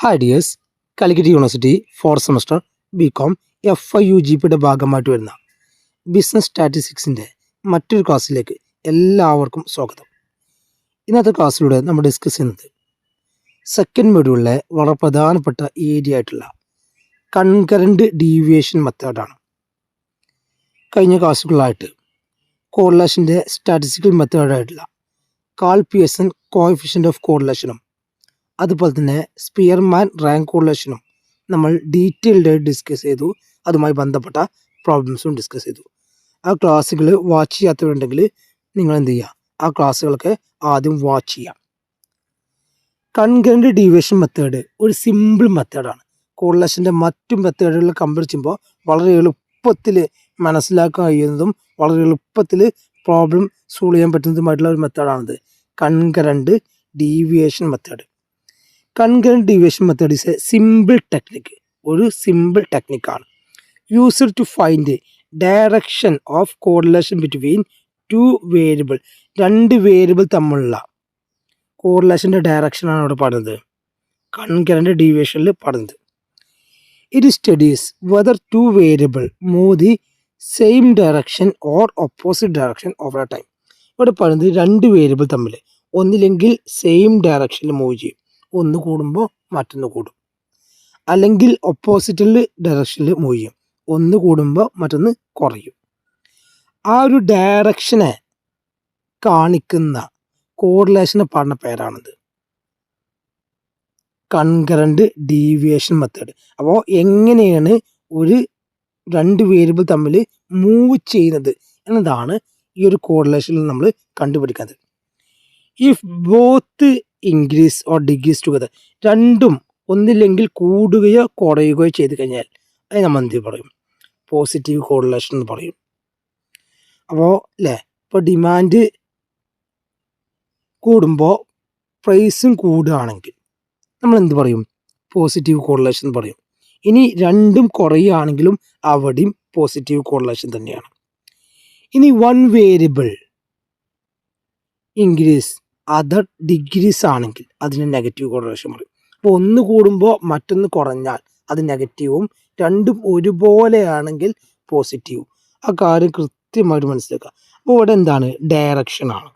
Hi dears, Calicut university 4th semester BCom FIUGPയുടെ ഭാഗമായിട്ട് വരുന്ന ബിസിനസ് സ്റ്റാറ്റിസ്റ്റിക്സിൻ്റെ മറ്റൊരു ക്ലാസ്സിലേക്ക് എല്ലാവർക്കും സ്വാഗതം. ഇന്നത്തെ ക്ലാസ്സിലൂടെ നമ്മൾ ഡിസ്കസ് ചെയ്യുന്നത് സെക്കൻഡ് മൊഡ്യൂളിലെ വളരെ പ്രധാനപ്പെട്ട ഏരിയ ആയിട്ടുള്ള കൺകറൻറ്റ് ഡീവിയേഷൻ മെത്തേഡാണ്. കഴിഞ്ഞ ക്ലാസ്സുകളായിട്ട് കോറിലേഷൻ്റെ സ്റ്റാറ്റിസ്റ്റിക്കൽ മെത്തേഡായിട്ടുള്ള കാൾ പിയേഴ്സൺ കോഎഫിഷ്യൻ്റ് ഓഫ് കോറിലേഷനും അതുപോലെ തന്നെ സ്പിയർമാൻ റാങ്ക് കോറിലേഷനും നമ്മൾ ഡീറ്റെയിൽഡായിട്ട് ഡിസ്കസ് ചെയ്തു. അതുമായി ബന്ധപ്പെട്ട പ്രോബ്ലംസും ഡിസ്കസ് ചെയ്തു. ആ ക്ലാസ്സുകൾ വാച്ച് ചെയ്യാത്തവരുണ്ടെങ്കിൽ നിങ്ങൾ എന്ത് ചെയ്യുക, ആ ക്ലാസ്സുകളൊക്കെ ആദ്യം വാച്ച് ചെയ്യാം. കൺകറൻറ്റ് ഡീവിയേഷൻ മെത്തേഡ് ഒരു സിമ്പിൾ മെത്തേഡാണ്. കോറിലേഷൻ്റെ മറ്റു മെത്തേഡുകൾ കമ്പയർ ചെയ്യുമ്പോൾ വളരെ എളുപ്പത്തിൽ മനസ്സിലാക്കാൻ കഴിയുന്നതും വളരെ എളുപ്പത്തിൽ പ്രോബ്ലം സോൾവ് ചെയ്യാൻ പറ്റുന്നതുമായിട്ടുള്ള ഒരു മെത്തേഡാണിത്, concurrent deviation method. Concurrent deviation method is a simple technique, ഒരു സിമ്പിൾ ടെക്നിക്കാണ്. Used to find direction of correlation between two variable, രണ്ട് വേരിയബിൾ തമ്മിലുള്ള കോറിലേഷൻ്റെ ഡയറക്ഷനാണ് അവിടെ പറയുന്നത്, കൺകറൻറ്റ് ഡീവിയേഷനിൽ പറയുന്നത്. It studies whether two variable move the same direction or opposite direction over a time. ഇവിടെ പറയുന്നത് രണ്ട് വേരിയബിൾ തമ്മിൽ ഒന്നില്ലെങ്കിൽ സെയിം ഡയറക്ഷനിൽ മൂവ് ചെയ്യും, ഒന്ന് കൂടുമ്പോൾ മറ്റൊന്ന് കൂടും, അല്ലെങ്കിൽ ഓപ്പോസിറ്റിൽ ഡയറക്ഷനിൽ മൂവ് ചെയ്യും, ഒന്ന് കൂടുമ്പോൾ മറ്റൊന്ന് കുറയും. ആ ഒരു ഡയറക്ഷനെ കാണിക്കുന്ന കോറിലേഷനെ പറഞ്ഞ പേരാണിത് കൺകറൻറ്റ് ഡീവിയേഷൻ മെത്തേഡ്. അപ്പോൾ എങ്ങനെയാണ് ഒരു രണ്ട് വേരിയബിൾ തമ്മിൽ മൂവ് ചെയ്യുന്നത് എന്നതാണ് ഈ ഒരു കോറിലേഷനിൽ നമ്മൾ കണ്ടുപിടിക്കുന്നത്. If both increase or decrease together, രണ്ടും ഒന്നില്ലെങ്കിൽ കൂടുകയോ കുറയുകയോ ചെയ്ത് കഴിഞ്ഞാൽ അത് നമ്മൾ എന്ത് പറയും, പോസിറ്റീവ് കോറിലേഷൻ എന്ന് പറയും. അപ്പോൾ അല്ലേ, ഇപ്പോൾ ഡിമാൻഡ് കൂടുമ്പോൾ പ്രൈസും കൂടുകയാണെങ്കിൽ നമ്മൾ എന്ത് പറയും, പോസിറ്റീവ് കോറിലേഷൻ എന്ന് പറയും. ഇനി രണ്ടും കുറയുകയാണെങ്കിലും അവിടെയും പോസിറ്റീവ് കോറിലേഷൻ തന്നെയാണ്. ഇനി one variable increase other degrees ആണെങ്കിൽ അതിന് നെഗറ്റീവ് കോറിലേഷൻ പറയും. അപ്പോൾ ഒന്ന് കൂടുമ്പോൾ മറ്റൊന്ന് കുറഞ്ഞാൽ അത് നെഗറ്റീവും, രണ്ടും ഒരുപോലെയാണെങ്കിൽ പോസിറ്റീവും. ആ കാര്യം കൃത്യമായിട്ട് മനസ്സിലാക്കുക. അപ്പോൾ ഇവിടെ എന്താണ്, ഡയറക്ഷനാണ്.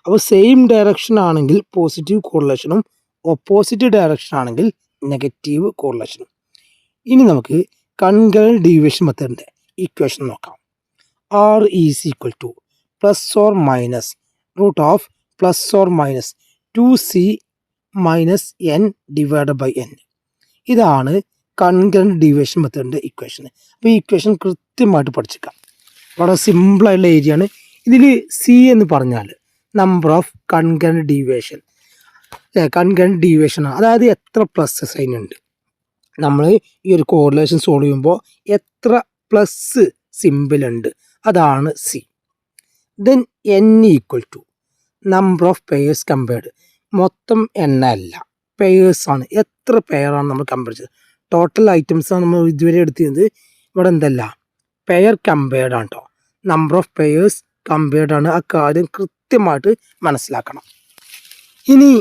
അപ്പോൾ സെയിം ഡയറക്ഷൻ ആണെങ്കിൽ പോസിറ്റീവ് കോറിലേഷനും ഓപ്പോസിറ്റ് ഡയറക്ഷൻ ആണെങ്കിൽ നെഗറ്റീവ് കോറിലേഷനും. ഇനി നമുക്ക് കൺകറൻറ്റ് ഡീവിയേഷൻ മെത്തേഡിൻ്റെ ഇക്വേഷൻ നോക്കാം. R is equal to plus or minus root of plus or minus 2c minus n divide by n. ഇതാണ് കൺകറൻറ്റ് ഡീവിയേഷൻ മെത്തേഡിൻ്റെ ഇക്വേഷൻ. അപ്പോൾ ഈ ഇക്വേഷൻ കൃത്യമായിട്ട് പഠിച്ചേക്കാം, വളരെ സിമ്പിളായിട്ടുള്ള ഏരിയ ആണ്. ഇതിൽ c എന്ന് പറഞ്ഞാൽ number of concurrent deviation, concurrent deviation, അതായത് എത്ര പ്ലസ് സൈൻ ഉണ്ട്. നമ്മൾ ഈ ഒരു കോറിലേഷൻ സോൾവ് ചെയ്യുമ്പോൾ എത്ര പ്ലസ് സിമ്പിൾ ഉണ്ട്, അതാണ് c. Then n equal to number of pairs compared, മൊത്തം എണ്ണല്ല പെയേഴ്സാണ്, എത്ര പെയറാണ് നമ്മൾ കമ്പയർ ചെയ്തത്. ടോട്ടൽ ഐറ്റംസാണ് നമ്മൾ ഇതുവരെ എടുത്തിരുന്നത്, ഇവിടെ എന്തല്ല പെയർ കമ്പയർഡ് ആണ് കേട്ടോ, നമ്പർ ഓഫ് പെയേഴ്സ് കമ്പയർഡ് ആണ്. ആ കാര്യം കൃത്യമായിട്ട് മനസ്സിലാക്കണം. ഇനി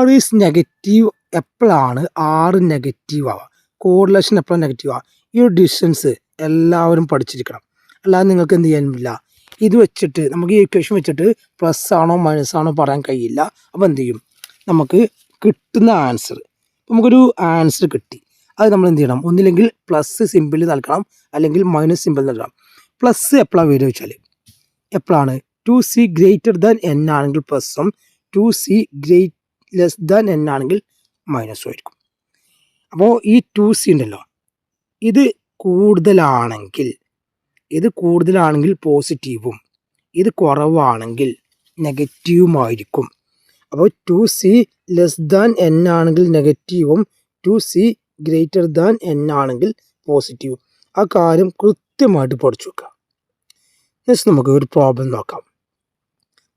R ഈസ് നെഗറ്റീവ് എപ്പോഴാണ് R നെഗറ്റീവ് ആവുക, കോറിലേഷൻ എപ്പോഴാണ് നെഗറ്റീവ് ആവുക, ഈ ഒരു ഡിസ്റ്റൻസ് എല്ലാവരും പഠിച്ചിരിക്കണം. അല്ലാതെ നിങ്ങൾക്ക് എന്ത് ചെയ്യാനില്ല, ഇത് വെച്ചിട്ട് നമുക്ക് ഈ ഇക്വേഷൻ വെച്ചിട്ട് പ്ലസ് ആണോ മൈനസ് ആണോ പറയാൻ കഴിയില്ല. അപ്പോൾ എന്ത് ചെയ്യും, നമുക്ക് കിട്ടുന്ന ആൻസർ, നമുക്കൊരു ആൻസർ കിട്ടി, അത് നമ്മൾ എന്ത് ചെയ്യണം, ഒന്നില്ലെങ്കിൽ പ്ലസ് സിമ്പിൾ നൽകണം അല്ലെങ്കിൽ മൈനസ് സിമ്പിൾ നൽകണം. പ്ലസ് എപ്പോഴാണ് വരിക വെച്ചാൽ, എപ്പോഴാണ് 2c ഗ്രേറ്റർ ദാൻ n ആണെങ്കിൽ പ്ലസും 2c ലെസ് ദാൻ n ആണെങ്കിൽ മൈനസും ആയിരിക്കും. അപ്പോൾ ഈ 2c ഉണ്ടല്ലോ, ഇത് കൂടുതലാണെങ്കിൽ പോസിറ്റീവും ഇത് കുറവാണെങ്കിൽ നെഗറ്റീവുമായിരിക്കും. അപ്പോൾ 2c ലെസ് ദാൻ n ആണെങ്കിൽ നെഗറ്റീവും 2c ഗ്രേറ്റർ ദാൻ n ആണെങ്കിൽ പോസിറ്റീവും. ആ കാര്യം കൃത്യമായിട്ട് പഠിച്ചു വെക്കുക. നെക്സ്റ്റ് നമുക്ക് ഒരു പ്രോബ്ലം നോക്കാം.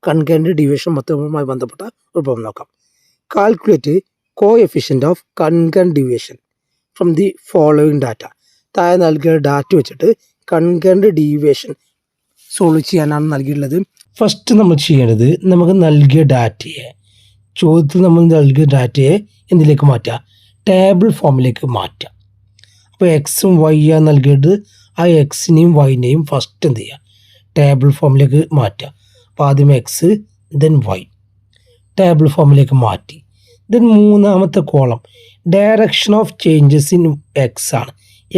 കൺകറൻറ്റ് ഡീവിയേഷൻ മെത്തേഡുമായി ബന്ധപ്പെട്ട ഒരു പ്രോബ്ലം നോക്കാം. Calculate coefficient of concurrent deviation from the following data. താഴെ നൽകിയ ഡാറ്റ വെച്ചിട്ട് കൺകറൻറ്റ് ഡീവിയേഷൻ സോൾവ് ചെയ്യാനാണ് നൽകിയിട്ടുള്ളത്. ഫസ്റ്റ് നമ്മൾ ചെയ്യേണ്ടത്, നമുക്ക് നൽകിയ ഡാറ്റയെ ചോദ്യത്തിൽ നമ്മൾ നൽകിയ ഡാറ്റയെ എന്തിലേക്ക് മാറ്റുക? ടേബിൾ ഫോമിലേക്ക് മാറ്റുക. അപ്പോൾ എക്സും വൈ ആ നൽകിയിട്ട് ആ എക്സിനെയും വൈനെയും ഫസ്റ്റ് എന്ത് ചെയ്യുക? ടേബിൾ ഫോമിലേക്ക് മാറ്റുക. അപ്പോൾ ആദ്യം എക്സ് ദെൻ വൈ ടേബിൾ ഫോമിലേക്ക് മാറ്റി. ദെൻ മൂന്നാമത്തെ column direction of changes in X ആണ്.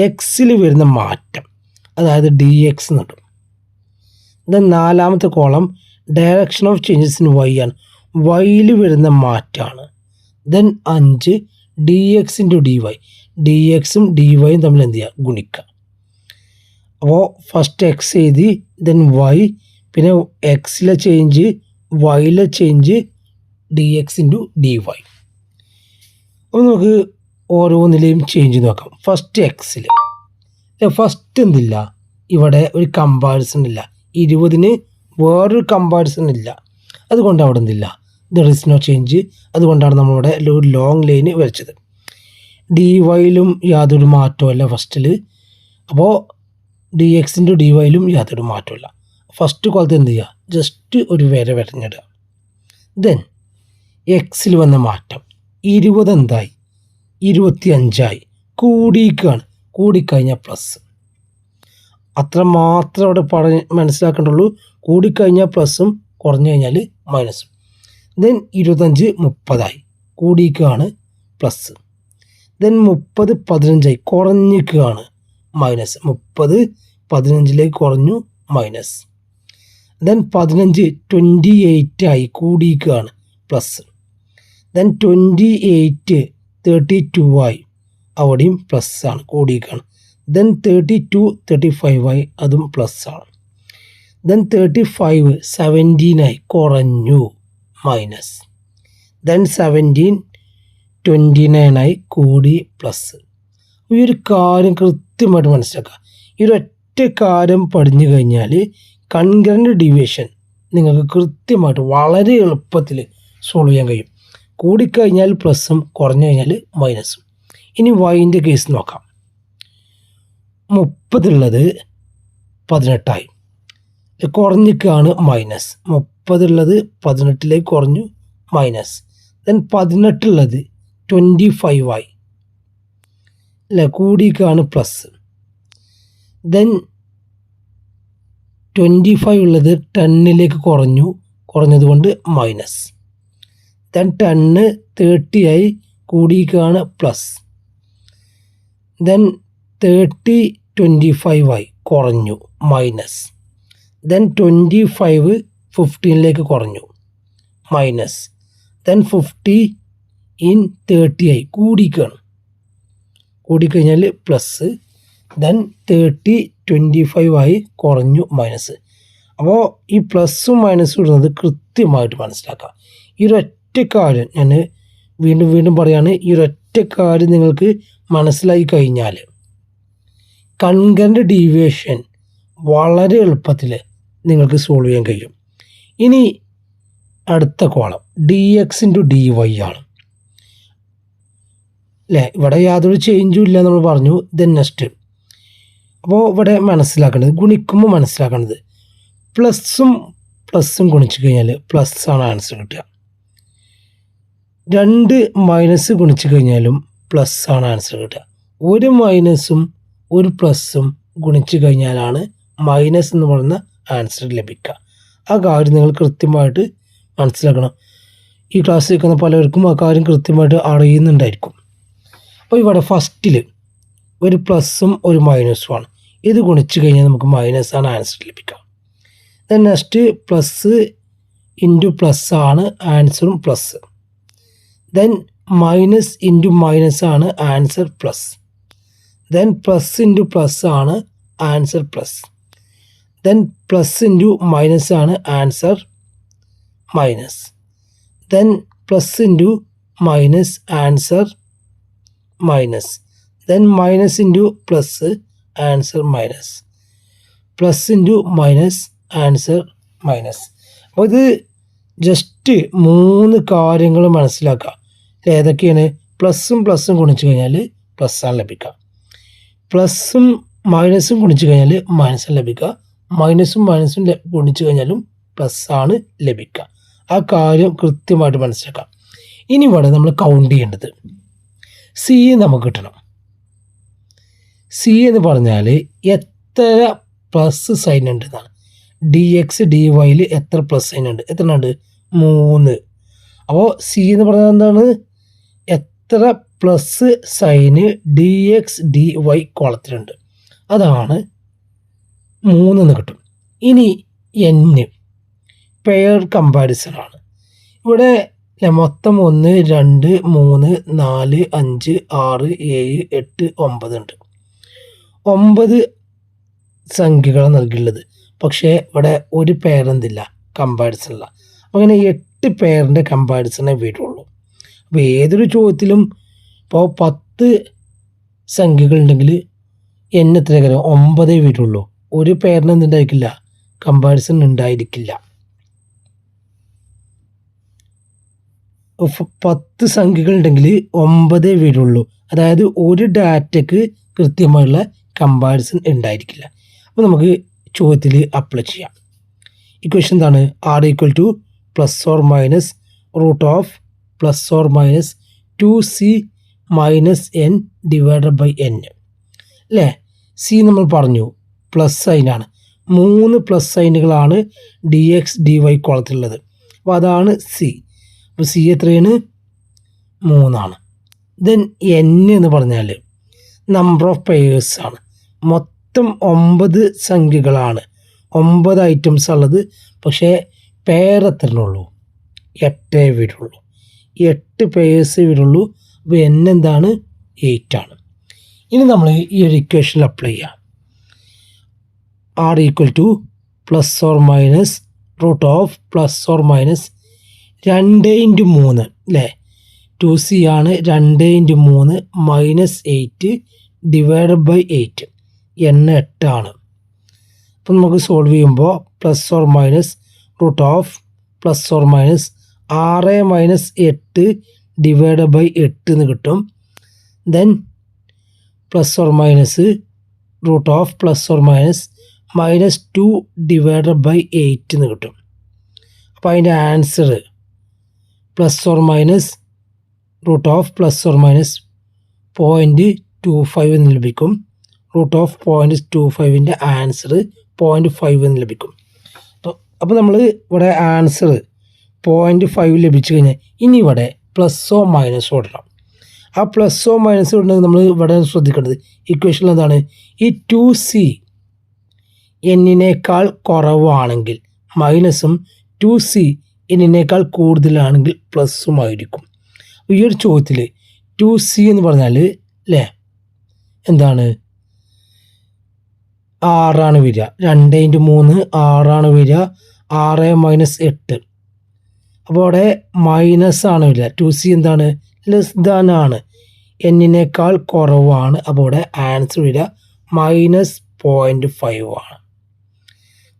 എക്സിൽ വരുന്ന മാറ്റം, അതായത് ഡി എക്സ് എന്ന് കിട്ടും. ദെൻ നാലാമത്തെ column direction of changes in Y ആണ്. വൈയിൽ വരുന്ന മാറ്റമാണ്. Then 5 D X into D Y. D എക്സും ഡി വൈയും തമ്മിൽ എന്ത് ചെയ്യുക? ഗുണിക്കുക. അപ്പോൾ ഫസ്റ്റ് എക്സ് എഴുതി, ദെൻ വൈ, പിന്നെ എക്സിലെ ചേഞ്ച് വൈയിലെ change D X into D Y. അപ്പോൾ നമുക്ക് ഓരോന്നിലെയും ചേഞ്ച് നോക്കാം. ഫസ്റ്റ് എക്സിൽ ഫസ്റ്റ് എന്തില്ല? ഇവിടെ ഒരു കമ്പാരിസൺ ഇല്ല. 20 വേറൊരു കമ്പാരിസൺ ഇല്ല. അതുകൊണ്ട് അവിടെ എന്തില്ല? There is no change. അതുകൊണ്ടാണ് നമ്മളിവിടെ ഒരു ലോങ് ലൈന് വരച്ചത്. ഡി വൈയിലും യാതൊരു മാറ്റമല്ല ഫസ്റ്റിൽ. അപ്പോൾ ഡി എക്സ് ഇൻറ്റു ഡി വൈയിലും യാതൊരു മാറ്റമില്ല. ഫസ്റ്റ് കോളത്തിൽ എന്ത് ചെയ്യുക? ജസ്റ്റ് ഒരു വര വരഞ്ഞിടുക. ദെൻ എക്സിൽ വന്ന മാറ്റം 20 എന്തായി? 25ആയി. കൂടിക്കാണ്. കൂടിക്കഴിഞ്ഞാൽ പ്ലസ്. അത്ര മാത്രം അവിടെ മനസ്സിലാക്കേണ്ടുള്ളൂ. കൂടിക്കഴിഞ്ഞാൽ പ്ലസും കുറഞ്ഞു കഴിഞ്ഞാൽ മൈനസും. ദെൻ 25 30ആയി. കൂടിക്കാണ് പ്ലസ്. ദെൻ 30 15ആയി. കുറഞ്ഞിക്കുകയാണ് മൈനസ്. 30 15ലേക്ക് കുറഞ്ഞു മൈനസ്. ദെൻ 15 28ആയി. കൂടിക്കുകയാണ് പ്ലസ്. ദെൻ 28 32ആയി. അവിടെയും പ്ലസ് ആണ്, കൂടിക്കുകയാണ്. ദെൻ 32 35ആയി. അതും പ്ലസ് ആണ്. ദെൻ 35 17ആയി. കുറഞ്ഞു മൈനസ്. ദെൻ 17 29ആയി. കൂടി പ്ലസ്. ഈ ഒരു കാര്യം കൃത്യമായിട്ട് മനസ്സിലാക്കുക. ഈ ഒരൊറ്റ കാര്യം പഠിഞ്ഞു കഴിഞ്ഞാൽ കൺകറൻറ്റ് ഡീവിയേഷൻ നിങ്ങൾക്ക് കൃത്യമായിട്ട് വളരെ എളുപ്പത്തിൽ സോൾവ് ചെയ്യാൻ കഴിയും. കൂടിക്കഴിഞ്ഞാൽ പ്ലസും കുറഞ്ഞു കഴിഞ്ഞാൽ മൈനസും. ഇനി വൈൻ്റെ കേസ് നോക്കാം. 30 ഉള്ളത് 18ആയി. കുറഞ്ഞിക്കാണ് മൈനസ്. 30 ഉള്ളത് 18ലേക്ക് കുറഞ്ഞു മൈനസ്. ദെൻ 18 ഉള്ളത് 25ആയി. അല്ലേ? കൂടിക്കാണ് പ്ലസ്. ദെൻ 25 ഉള്ളത് 10ലേക്ക് കുറഞ്ഞു. കുറഞ്ഞതുകൊണ്ട് മൈനസ്. ദെൻ 10 30ആയി. കൂടിക്കാണ് പ്ലസ്. ദെൻ 30 25ആയി. കുറഞ്ഞു മൈനസ്. ദെൻ 25 15ലേക്ക് കുറഞ്ഞു മൈനസ്. ദെൻ 50 ഇൻ 30ആയി. കൂടിക്കാണ്. കൂടിക്കഴിഞ്ഞാൽ പ്ലസ്. ദെൻ 30 25ആയി. കുറഞ്ഞു മൈനസ്. അപ്പോൾ ഈ പ്ലസ്സും മൈനസും ഇടുന്നത് കൃത്യമായിട്ട് മനസ്സിലാക്കുക. ഈ ഒരൊറ്റ കാര്യം ഞാൻ വീണ്ടും വീണ്ടും പറയുകയാണ്. ഈ ഒരൊറ്റ കാര്യം നിങ്ങൾക്ക് മനസ്സിലായി കഴിഞ്ഞാൽ കൺകറൻറ്റ് ഡീവിയേഷൻ വളരെ എളുപ്പത്തിൽ നിങ്ങൾക്ക് സോൾവ് ചെയ്യാൻ കഴിയും. ഇനി അടുത്ത column D X into D Y ആണ്. അല്ലേ? ഇവിടെ യാതൊരു ചേഞ്ചും ഇല്ല നമ്മൾ പറഞ്ഞു. ദെൻ നെക്സ്റ്റ് അപ്പോൾ ഇവിടെ മനസ്സിലാക്കേണ്ടത്, ഗുണിക്കുമ്പോൾ മനസ്സിലാക്കേണ്ടത്, പ്ലസ്സും പ്ലസ്സും ഗുണിച്ച് കഴിഞ്ഞാൽ പ്ലസ് ആണ് ആൻസർ കിട്ടുക. 2 മൈനസ് ഗുണിച്ച് കഴിഞ്ഞാലും പ്ലസ് ആണ് ആൻസർ കിട്ടുക. ഒരു മൈനസും ഒരു പ്ലസ്സും ഗുണിച്ച് കഴിഞ്ഞാലാണ് മൈനസ് എന്ന് പറയുന്ന ആൻസർ ലഭിക്കുക. ആ കാര്യം നിങ്ങൾ കൃത്യമായിട്ട് മനസ്സിലാക്കണം. ഈ ക്ലാസ്സിൽ നിൽക്കുന്ന പലർക്കും ആ കാര്യം കൃത്യമായിട്ട് അറിയുന്നുണ്ടായിരിക്കും. അപ്പോൾ ഇവിടെ ഫസ്റ്റിൽ ഒരു പ്ലസ്സും ഒരു മൈനസുമാണ്. ഇത് ഗുണിച്ച് കഴിഞ്ഞാൽ നമുക്ക് മൈനസ് ആണ് ആൻസർ ലഭിക്കുക. Then next plus into plus ആണ് ആൻസറും plus. Then minus into minus ആണ് answer plus. Then plus into plus ആണ് answer plus. Then plus into minus ആണ് answer minus. Then plus into minus answer minus. Then minus into plus answer minus. Plus into minus answer minus. അപ്പോൾ ഇത് just 3 കാര്യങ്ങൾ മനസ്സിലാക്കുക. ഏതൊക്കെയാണ്? പ്ലസ്സും പ്ലസ്സും ഗുണിച്ച് കഴിഞ്ഞാൽ പ്ലസ്സാണ് ലഭിക്കുക. പ്ലസ്സും മൈനസും ഗുണിച്ച് കഴിഞ്ഞാൽ മൈനസാണ് ലഭിക്കുക. മൈനസും ഗുണിച്ച് കഴിഞ്ഞാലും പ്ലസ്സാണ് ലഭിക്കുക. ആ കാര്യം കൃത്യമായിട്ട് മനസ്സിലാക്കാം. ഇനി ഇവിടെ നമ്മൾ കൗണ്ട് ചെയ്യേണ്ടത് സി നമുക്ക് കിട്ടണം. സി എന്ന് പറഞ്ഞാൽ എത്ര പ്ലസ് സൈൻ ഉണ്ട് എന്നാണ്. ഡി എക്സ് ഡി വൈയിൽ എത്ര പ്ലസ് സൈൻ ഉണ്ട്? എത്ര ഉണ്ട്? 3. അപ്പോൾ സി എന്ന് പറഞ്ഞാൽ എന്താണ്? എത്ര plus sign D X D Y കോളത്തിലുണ്ട്, അതാണ് 3 എന്ന് കിട്ടും. ഇനി എൻ പെയർ കമ്പാരിസൺ ആണ്. ഇവിടെ മൊത്തം 1 2 3 4 5 6 7 8 9 ഉണ്ട്. 9 സംഖ്യകളാണ് നൽകിയുള്ളത്. പക്ഷേ ഇവിടെ ഒരു പെയർ എന്തില്ല, കമ്പാരിസൺ ഇല്ല. അങ്ങനെ 8 പെയറിൻ്റെ കമ്പാരിസണേ വരുള്ളൂ. അപ്പോൾ ഏതൊരു ചോദ്യത്തിലും ഇപ്പോൾ 10 സംഖ്യകളുണ്ടെങ്കിൽ എൻ എത്ര കാര്യം 9 വരുള്ളൂ. ഒരു പെയറിന് എന്തുണ്ടായിരിക്കില്ല, കമ്പാരിസൺ ഉണ്ടായിരിക്കില്ല. 10 സംഖ്യകളുണ്ടെങ്കിൽ 9 വരുള്ളൂ. അതായത് ഒരു ഡാറ്റയ്ക്ക് കൃത്യമായുള്ള കമ്പാരിസൺ ഉണ്ടായിരിക്കില്ല. അപ്പോൾ നമുക്ക് ചോദ്യത്തിൽ അപ്ലൈ ചെയ്യാം. ഇക്വേഷൻ എന്താണ്? R equal to plus or minus root of plus or minus 2c minus N divided by N അല്ലേ. സി നമ്മൾ പറഞ്ഞു പ്ലസ് സൈനാണ്. 3 പ്ലസ് സൈനുകളാണ് ഡി എക്സ് ഡി വൈ കോളത്തിലുള്ളത്. അപ്പോൾ അതാണ് സി. അപ്പോൾ സി എത്രയാണ്? 3 ദെൻ എൻ എന്ന് പറഞ്ഞാൽ നമ്പർ ഓഫ് പെയേഴ്സ് ആണ്. മൊത്തം 9 സംഖ്യകളാണ്, 9 ഐറ്റംസ് ഉള്ളത്. പക്ഷേ പെയർ എത്രയുള്ളൂ? 8 വരുള്ളൂ. 8 പെയേഴ്സ് വരുള്ളൂ. അപ്പോൾ എൻ എന്താണ്? 8 ആണ്. ഇനി നമ്മൾ ഈ ഒരു ഇക്വേഷനിൽ അപ്ലൈ ചെയ്യാം. R equal to plus or minus root of plus or minus 2 × 3 അല്ലേ. 2c ആണ്. 2 × 3 മൈനസ് 8 ഡിവൈഡഡ് ബൈ 8. എൻ 8 ആണ്. അപ്പം നമുക്ക് സോൾവ് ചെയ്യുമ്പോൾ plus or minus root of plus or minus 6 minus 8 divided by 8 എന്ന് കിട്ടും. Then plus or minus root of plus or minus minus 2 divided by 8 എന്ന് കിട്ടും. അപ്പോൾ അതിൻ്റെ answer plus or minus root of plus or minus 0.25 എന്ന് ലഭിക്കും. Root of 0.25ൻ്റെ answer 0.5 എന്ന് ലഭിക്കും. അപ്പോൾ നമ്മൾ ഇവിടെ ആൻസർ 0.5 ലഭിച്ചു കഴിഞ്ഞാൽ ഇനി ഇവിടെ പ്ലസ്സോ മൈനസോ ഇടണം. ആ പ്ലസ്സോ മൈനസോ ഇടണമെങ്കിൽ നമ്മൾ ഇവിടെ ശ്രദ്ധിക്കേണ്ടത് ഇക്വേഷനിൽ എന്താണ്? ഈ 2c എന്നിനേക്കാൾ കുറവാണെങ്കിൽ മൈനസും 2c എന്നിനേക്കാൾ കൂടുതലാണെങ്കിൽ പ്ലസ്സും ആയിരിക്കും. ഈ ഒരു ചോദ്യത്തിൽ 2c എന്ന് പറഞ്ഞാൽ അല്ലേ എന്താണ്? 6 വരിക. 2 × 3 6 വരിക. 6 മൈനസ് 8. അപ്പോൾ അവിടെ മൈനസ് ആണ് വരിക. 2c എന്താണ്? ലെസ് ദാൻ ആണ്, എന്നിനേക്കാൾ കുറവാണ്. അപ്പോൾ ഇവിടെ ആൻസർ വരിക -0.5 ആണ്.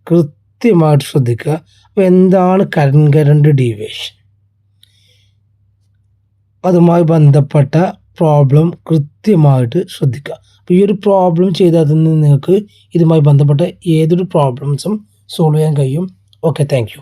കൃത്യമായിട്ട് ശ്രദ്ധിക്കുക. അപ്പോൾ എന്താണ് കറണ്ട് ഡീവിയേഷൻ, അതുമായി ബന്ധപ്പെട്ട പ്രോബ്ലം കൃത്യമായിട്ട് ശ്രദ്ധിക്കുക. അപ്പോൾ ഈ ഒരു പ്രോബ്ലം ചെയ്താൽ തന്നെ നിങ്ങൾക്ക് ഇതുമായി ബന്ധപ്പെട്ട ഏതൊരു പ്രോബ്ലംസും സോൾവ് ചെയ്യാൻ കഴിയും. Okay, thank you.